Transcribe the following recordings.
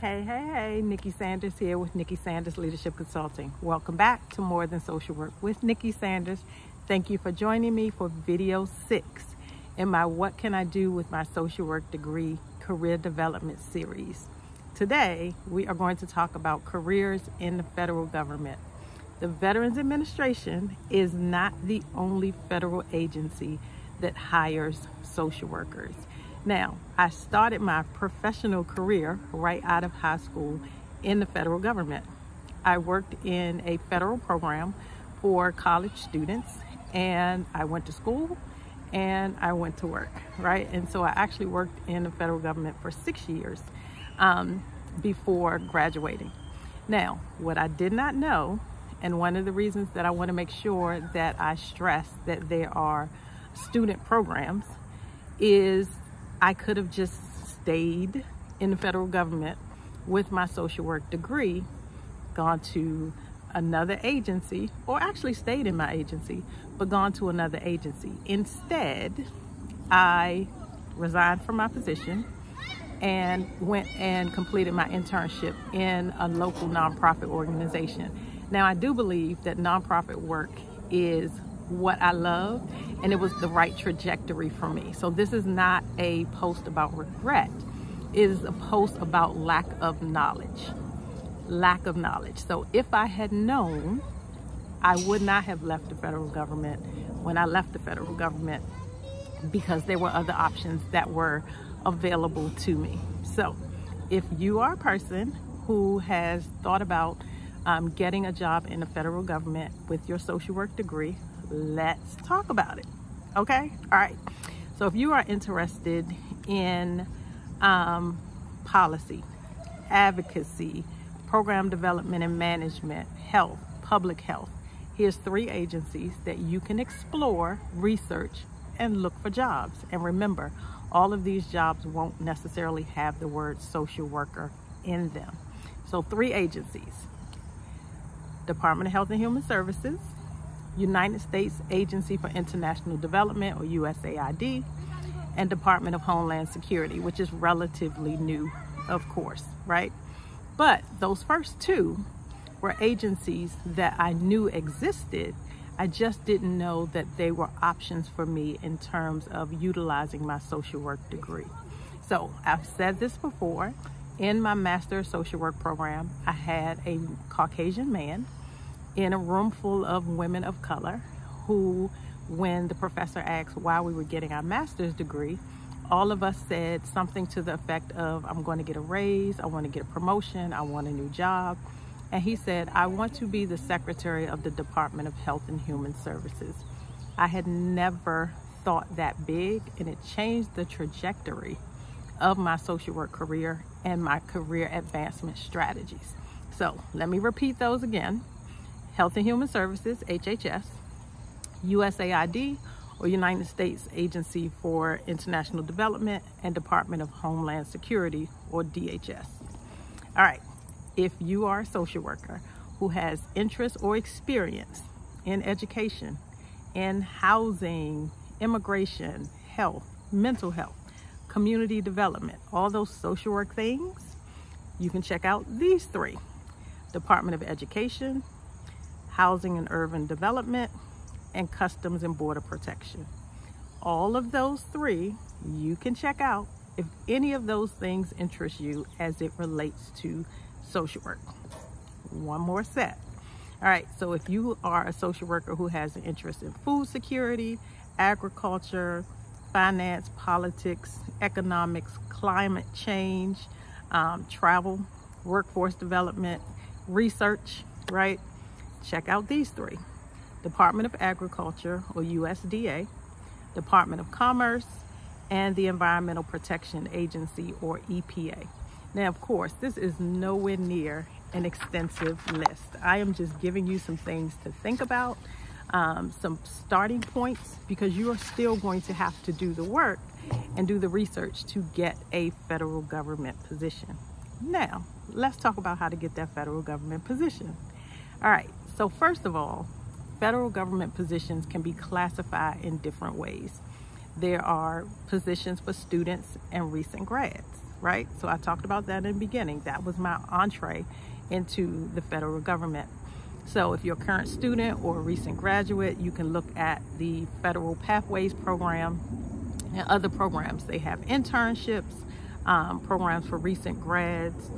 Hey, Nikki Sanders here with Nikki Sanders Leadership Consulting. Welcome back to More Than Social Work with Nikki Sanders. Thank you for joining me for video 6 in my What Can I Do with My Social Work Degree Career Development series. Today, we are going to talk about careers in the federal government. The Veterans Administration is not the only federal agency that hires social workers. Now, I started my professional career right out of high school in the federal government. I worked in a federal program for college students, and I went to school and I went to work, right? And so I actually worked in the federal government for 6 years before graduating. Now, what I did not know, and one of the reasons that I want to make sure that I stress that there are student programs, is I could have just stayed in the federal government with my social work degree, gone to another agency, or actually stayed in my agency, but gone to another agency. Instead, I resigned from my position and went and completed my internship in a local nonprofit organization. Now, I do believe that nonprofit work is what I love, and it was the right trajectory for me. So this is not a post about regret. It is a post about lack of knowledge. So if I had known, I would not have left the federal government when I left the federal government, because there were other options that were available to me. So if you are a person who has thought about getting a job in the federal government with your social work degree, let's talk about it. Okay? All right. So if you are interested in policy, advocacy, program development and management, health, public health, here's 3 agencies that you can explore, research, and look for jobs. And remember, all of these jobs won't necessarily have the word social worker in them. So 3 agencies: Department of Health and Human Services, United States Agency for International Development, or USAID, and Department of Homeland Security, which is relatively new, of course, right? But those first 2 were agencies that I knew existed. I just didn't know that they were options for me in terms of utilizing my social work degree. So I've said this before, in my Master of Social Work program, I had a Caucasian man in a room full of women of color who, when the professor asked why we were getting our master's degree, all of us said something to the effect of, I'm going to get a raise, I want to get a promotion, I want a new job. And he said, I want to be the secretary of the Department of Health and Human Services. I had never thought that big, and it changed the trajectory of my social work career and my career advancement strategies. So let me repeat those again. Health and Human Services, HHS, USAID, or United States Agency for International Development, and Department of Homeland Security, or DHS. All right, if you are a social worker who has interest or experience in education, in housing, immigration, health, mental health, community development, all those social work things, you can check out these 3: Department of Education, Housing and Urban Development, and Customs and Border Protection. All of those 3 you can check out if any of those things interest you as it relates to social work. One more set. All right, so if you are a social worker who has an interest in food security, agriculture, finance, politics, economics, climate change, travel, workforce development, research, right? Check out these 3: Department of Agriculture, or USDA, Department of Commerce, and the Environmental Protection Agency, or EPA. Now, of course, this is nowhere near an extensive list. I am just giving you some things to think about, some starting points, because you are still going to have to do the work and do the research to get a federal government position. Now, let's talk about how to get that federal government position. All right, so first of all, federal government positions can be classified in different ways. There are positions for students and recent grads. right? So I talked about that in the beginning. That was my entree into the federal government. So if you're a current student or a recent graduate, you can look at the Federal Pathways Program and other programs. They have internships, programs for recent grads.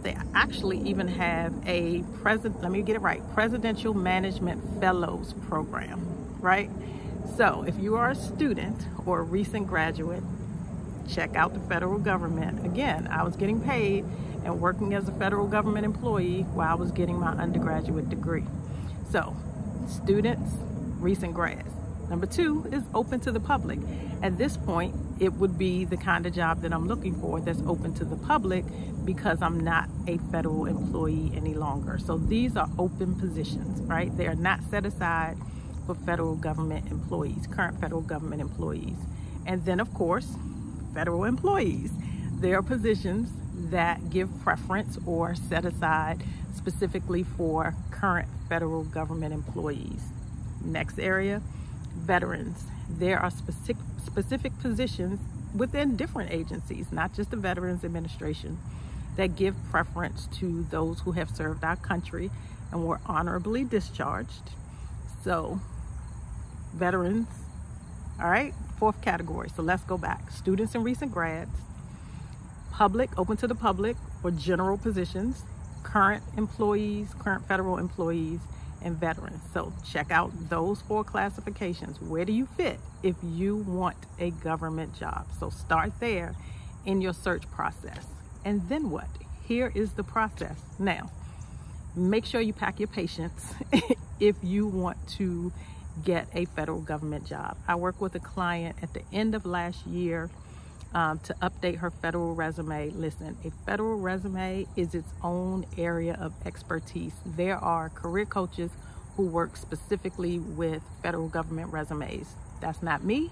They actually even have a Presidential Management Fellows program, right? So if you are a student or a recent graduate, check out the federal government. Again, I was getting paid and working as a federal government employee while I was getting my undergraduate degree. So students, recent grads. Number 2 is open to the public. At this point, it would be the kind of job that I'm looking for that's open to the public because I'm not a federal employee any longer. So these are open positions, right? They are not set aside for federal government employees, current federal government employees. And then, of course, federal employees. There are positions that give preference or set aside specifically for current federal government employees. Next area, veterans. There are specific positions within different agencies, not just the Veterans Administration, that give preference to those who have served our country and were honorably discharged. So, veterans, all right, 4th category. So let's go back. Students and recent grads, public, open to the public or general positions, current employees, current federal employees, and veterans. So check out those 4 classifications. Where do you fit if you want a government job? So start there in your search process. And then what? Here is the process. Now, make sure you pack your patience if you want to get a federal government job. I worked with a client at the end of last year to update her federal resume. Listen, a federal resume is its own area of expertise. There are career coaches who work specifically with federal government resumes. That's not me,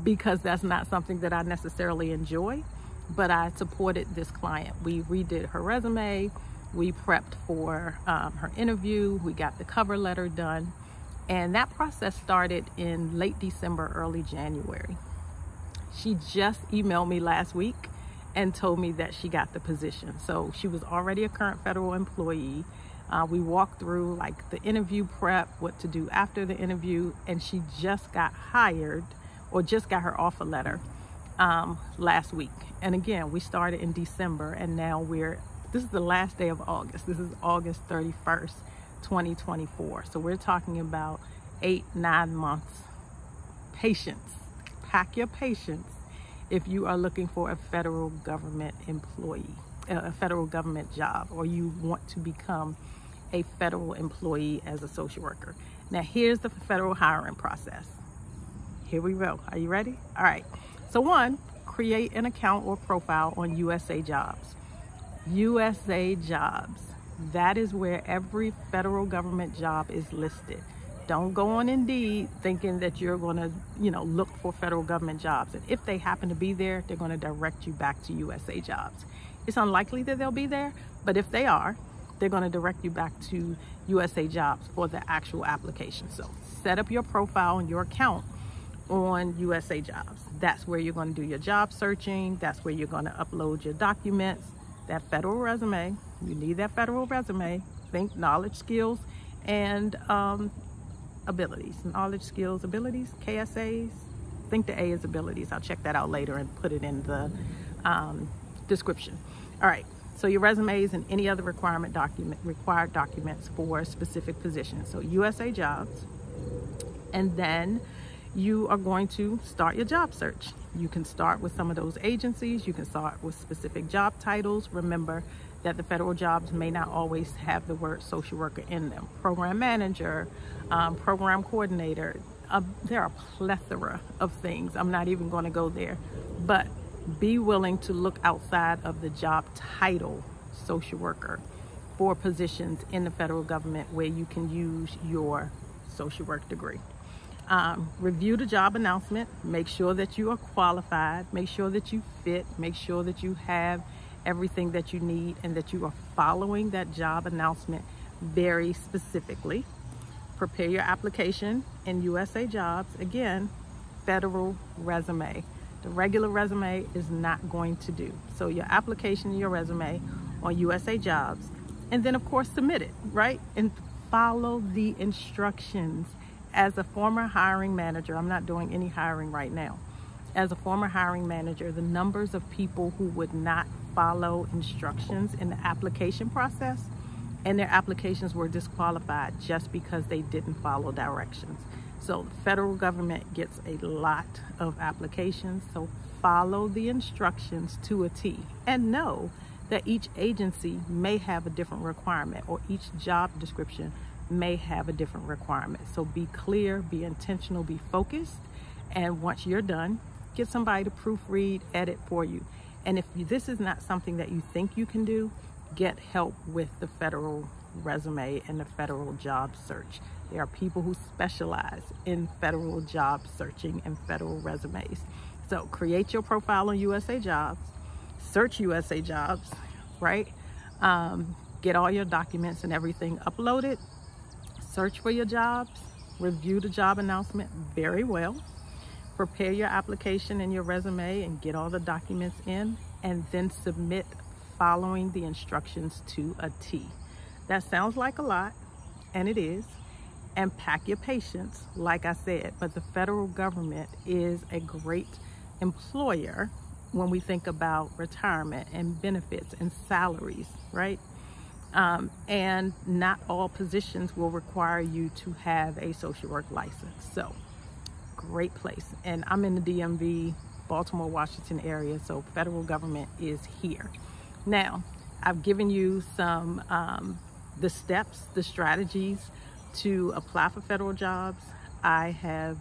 because that's not something that I necessarily enjoy, but I supported this client. We redid her resume, we prepped for her interview, we got the cover letter done, and that process started in late December, early January. She just emailed me last week and told me that she got the position. So she was already a current federal employee. We walked through like the interview prep, what to do after the interview, and she just got hired or just got her offer letter last week. And again, we started in December and now this is the last day of August. This is August 31st, 2024. So we're talking about 8-9 months. Patience. Pack your patience if you are looking for a federal government employee, a federal government job, or you want to become a federal employee as a social worker. Now, here's the federal hiring process. Here we go. Are you ready? All right. So 1, create an account or profile on USA Jobs. USA Jobs. That is where every federal government job is listed. Don't go on Indeed thinking that you're going to, look for federal government jobs. And if they happen to be there, they're going to direct you back to USA Jobs. It's unlikely that they'll be there, but if they are, they're going to direct you back to USA Jobs for the actual application. So set up your profile and your account on USA Jobs. That's where you're going to do your job searching. That's where you're going to upload your documents, that federal resume. You need that federal resume. Think knowledge, skills, and abilities. Knowledge, skills, abilities, KSAs. Think the A is abilities. I'll check that out later and put it in the description. All right. So your resumes and any other required documents for specific positions. So USA Jobs. And then you are going to start your job search. You can start with some of those agencies. You can start with specific job titles. Remember that the federal jobs may not always have the word social worker in them. Program manager, program coordinator. There are a plethora of things. I'm not even going to go there. But be willing to look outside of the job title, social worker, for positions in the federal government where you can use your social work degree. Review the job announcement. Make sure that you are qualified. Make sure that you fit. Make sure that you have everything that you need and that you are following that job announcement very specifically. Prepare your application in USA Jobs. Again, federal resume. The regular resume is not going to do. So your application and your resume on USA Jobs, and then of course submit it, right? And follow the instructions. As a former hiring manager, I'm not doing any hiring right now. As a former hiring manager, the numbers of people who would not follow instructions in the application process, and their applications were disqualified just because they didn't follow directions. So the federal government gets a lot of applications, so follow the instructions to a T, and know that each agency may have a different requirement, or each job description may have a different requirement. So be clear, be intentional, be focused, and once you're done, get somebody to proofread, edit for you. And if this is not something that you think you can do, get help with the federal resume and the federal job search. There are people who specialize in federal job searching and federal resumes. So create your profile on USA Jobs, search USA Jobs, right? Get all your documents and everything uploaded, search for your jobs, review the job announcement very well, prepare your application and your resume and get all the documents in, and then submit following the instructions to a T. That sounds like a lot, and it is. And pack your patience, like I said, but the federal government is a great employer when we think about retirement and benefits and salaries, right? And not all positions will require you to have a social work license. So great place. And I'm in the DMV, Baltimore, Washington area, so federal government is here. Now, I've given you some, the steps, the strategies to apply for federal jobs. I have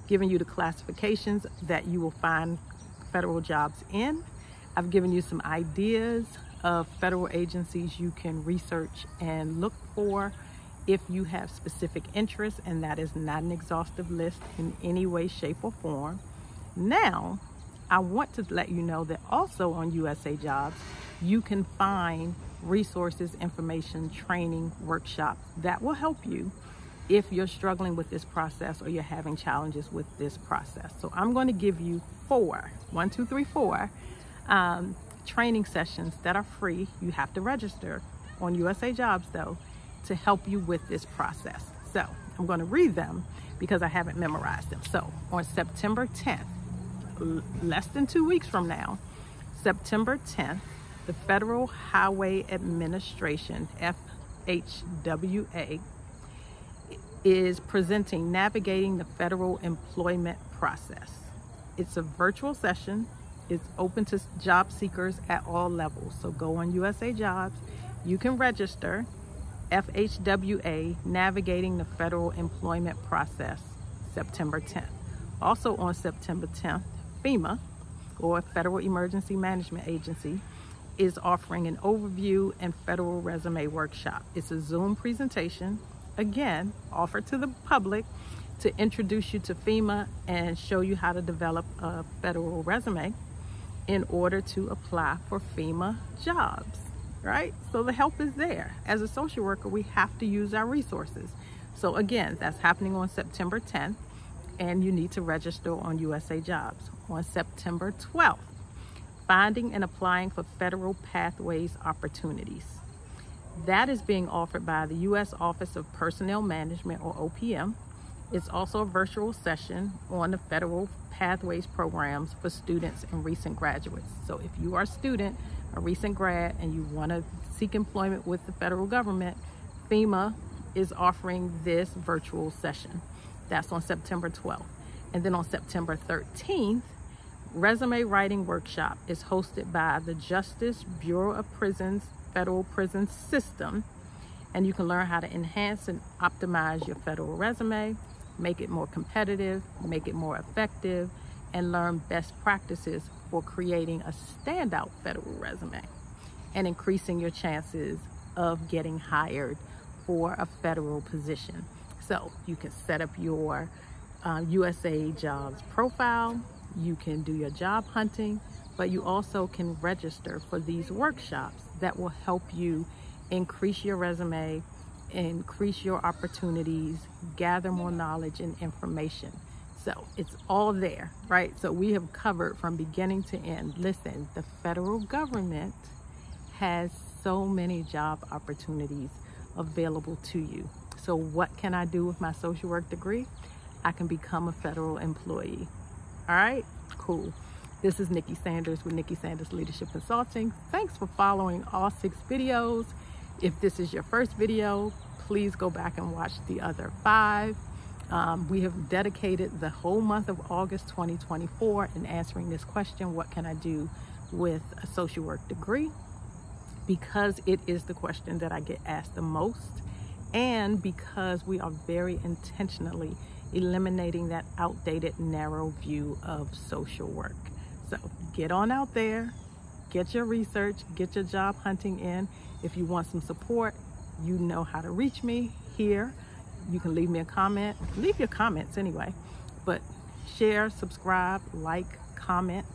given you the classifications that you will find federal jobs in. I've given you some ideas of federal agencies you can research and look for if you have specific interests, and that is not an exhaustive list in any way, shape, or form. Now, I want to let you know that also on USA Jobs, you can find resources, information, training, workshops that will help you if you're struggling with this process or you're having challenges with this process. So I'm going to give you four training sessions that are free. You have to register on USA Jobs though to help you with this process. So I'm going to read them because I haven't memorized them. So on September 10th, less than 2 weeks from now, September 10th, the Federal Highway Administration, FHWA, is presenting Navigating the Federal Employment Process. It's a virtual session. It's open to job seekers at all levels. So go on USA Jobs. You can register FHWA Navigating the Federal Employment Process, September 10th. Also on September 10th, FEMA, or Federal Emergency Management Agency, is offering an overview and federal resume workshop. It's a Zoom presentation, again, offered to the public to introduce you to FEMA and show you how to develop a federal resume in order to apply for FEMA jobs, right? So the help is there. As a social worker, we have to use our resources. So again, that's happening on September 10th, and you need to register on USA Jobs. On September 12th, Finding and Applying for Federal Pathways Opportunities. That is being offered by the U.S. Office of Personnel Management, or OPM. It's also a virtual session on the Federal Pathways programs for students and recent graduates. So if you are a student, a recent grad, and you want to seek employment with the federal government, FEMA is offering this virtual session. That's on September 12th. And then on September 13th, Resume Writing Workshop is hosted by the Justice Bureau of Prisons Federal Prison System, and you can learn how to enhance and optimize your federal resume, make it more competitive, make it more effective, and learn best practices for creating a standout federal resume and increasing your chances of getting hired for a federal position. So you can set up your USA Jobs profile, you can do your job hunting, but you also can register for these workshops that will help you increase your resume, increase your opportunities, gather more knowledge and information. So it's all there, right? So we have covered from beginning to end. Listen, the federal government has so many job opportunities available to you. So what can I do with my social work degree? I can become a federal employee. All right, cool. This is Nikki Sanders with Nikki Sanders Leadership Consulting. Thanks for following all 6 videos. If this is your first video, please go back and watch the other 5. We have dedicated the whole month of August 2024 in answering this question, what can I do with a social work degree? Because it is the question that I get asked the most, and because we are very intentionally eliminating that outdated, narrow view of social work. So get on out there, get your research, get your job hunting in. If you want some support, you know how to reach me here. You can leave me a comment, leave your comments anyway, but share, subscribe, like, comment.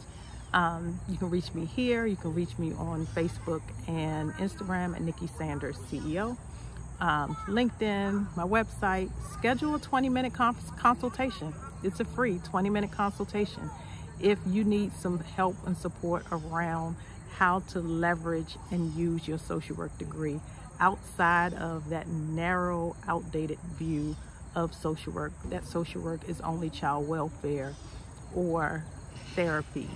You can reach me here. You can reach me on Facebook and Instagram at Nikki Sanders CEO. LinkedIn, my website. Schedule a 20-minute consultation. It's a free 20-minute consultation. If you need some help and support around how to leverage and use your social work degree outside of that narrow, outdated view of social work, that social work is only child welfare or therapy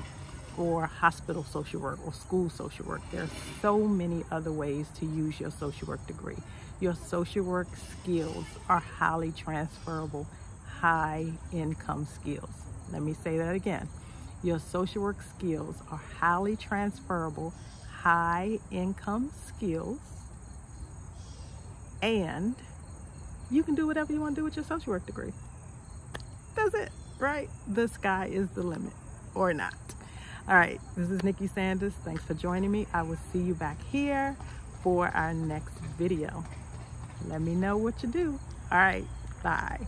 or hospital social work or school social work. There are so many other ways to use your social work degree. Your social work skills are highly transferable, high income skills. Let me say that again. Your social work skills are highly transferable, high income skills, and you can do whatever you want to do with your social work degree. That's it, right? The sky is the limit, or not. All right, this is Nikki Sanders. Thanks for joining me. I will see you back here for our next video. Let me know what you do. All right, bye.